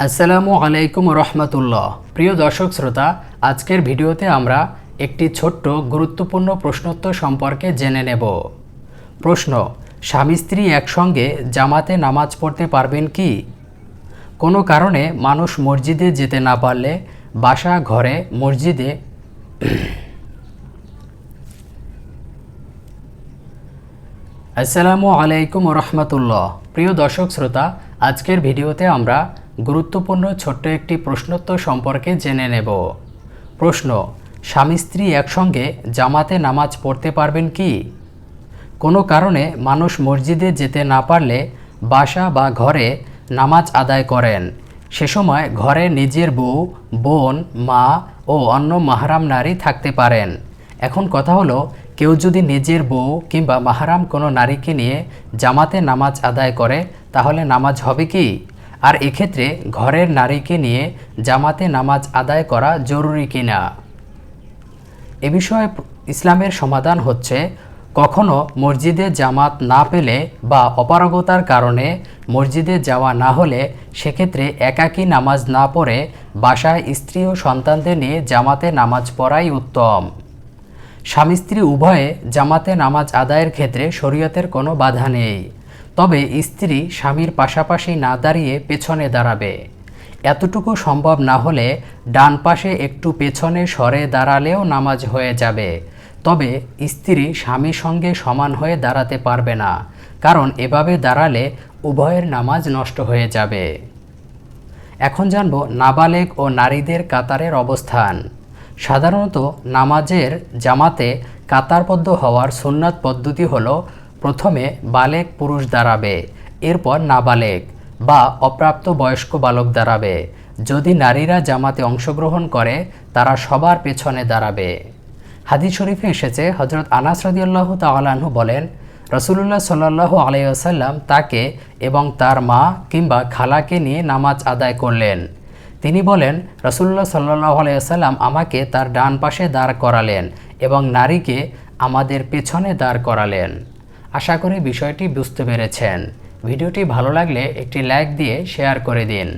আসসালামু আলাইকুম রহমতুল্লাহ। প্রিয় দর্শক শ্রোতা, আজকের ভিডিওতে আমরা একটি ছোট্ট গুরুত্বপূর্ণ প্রশ্নোত্তর সম্পর্কে জেনে নেব। প্রশ্ন: স্বামী স্ত্রী একসঙ্গে জামাতে নামাজ পড়তে পারবেন কি? কোনো কারণে মানুষ মসজিদে যেতে না পারলে বাসা ঘরে মসজিদে আসসালামু আলাইকুম রহমতুল্লাহ। প্রিয় দর্শক শ্রোতা, আজকের ভিডিওতে আমরা গুরুত্বপূর্ণ ছোট্ট একটি প্রশ্নোত্তর সম্পর্কে জেনে নেব। প্রশ্ন: স্বামী স্ত্রী একসঙ্গে জামাতে নামাজ পড়তে পারবেন কি? কোনো কারণে মানুষ মসজিদে যেতে না পারলে বাসা বা ঘরে নামাজ আদায় করেন। সে সময় ঘরে নিজের বউ, বোন, মা ও অন্য মাহরাম নারী থাকতে পারেন। এখন কথা হলো, কেউ যদি নিজের বউ কিংবা মাহরাম কোনো নারীকে নিয়ে জামাতে নামাজ আদায় করে তাহলে নামাজ হবে কি? আর এক্ষেত্রে ঘরের নারীকে নিয়ে জামাতে নামাজ আদায় করা জরুরি কিনা? এ বিষয়ে ইসলামের সমাধান হচ্ছে, কখনো মসজিদে জামাত না পেলে বা অপারগতার কারণে মসজিদে যাওয়া না হলে সেক্ষেত্রে একাকী নামাজ না পড়ে বাসায় স্ত্রী ও সন্তানদের নিয়ে জামাতে নামাজ পড়াই উত্তম। স্বামী স্ত্রী উভয়ে জামাতে নামাজ আদায়ের ক্ষেত্রে শরীয়তের কোনো বাধা নেই। তবে স্ত্রী স্বামীর পাশাপাশি না দাঁড়িয়ে পেছনে দাঁড়াবে। এতটুকু সম্ভব না হলে ডান পাশে একটু পেছনে সরে দাঁড়ালেও নামাজ হয়ে যাবে। তবে স্ত্রী স্বামীর সঙ্গে সমান হয়ে দাঁড়াতে পারবে না, কারণ এভাবে দাঁড়ালে উভয়ের নামাজ নষ্ট হয়ে যাবে। এখন জানব নাবালেগ ও নারীদের কাতারের অবস্থান। সাধারণত নামাজের জামাতে কাতারবদ্ধ হওয়ার সুন্নাত পদ্ধতি হলো, প্রথমে বালেগ পুরুষ দাঁড়াবে, এরপর নাবালেগ বা অপ্রাপ্ত বয়স্ক বালক দাঁড়াবে। যদি নারীরা জামাতে অংশগ্রহণ করে তারা সবার পেছনে দাঁড়াবে। হাদিস শরীফে এসেছে, হযরত আনাস রাদিয়াল্লাহু তাআলা আনহু বলেন, রাসূলুল্লাহ সাল্লাল্লাহু আলাইহি ওয়াসাল্লাম তাকে এবং তার মা কিংবা খালাকে নিয়ে নামাজ আদায় করলেন। তিনি বলেন, রাসূলুল্লাহ সাল্লাল্লাহু আলাইহি ওয়াসাল্লাম আমাকে তার ডান পাশে দাঁড় করালেন এবং নারীকে আমাদের পেছনে দাঁড় করালেন। আশা করি বিষয়টি বুঝতে পেরেছেন। ভিডিওটি ভালো লাগলে একটি লাইক দিয়ে শেয়ার করে দিন।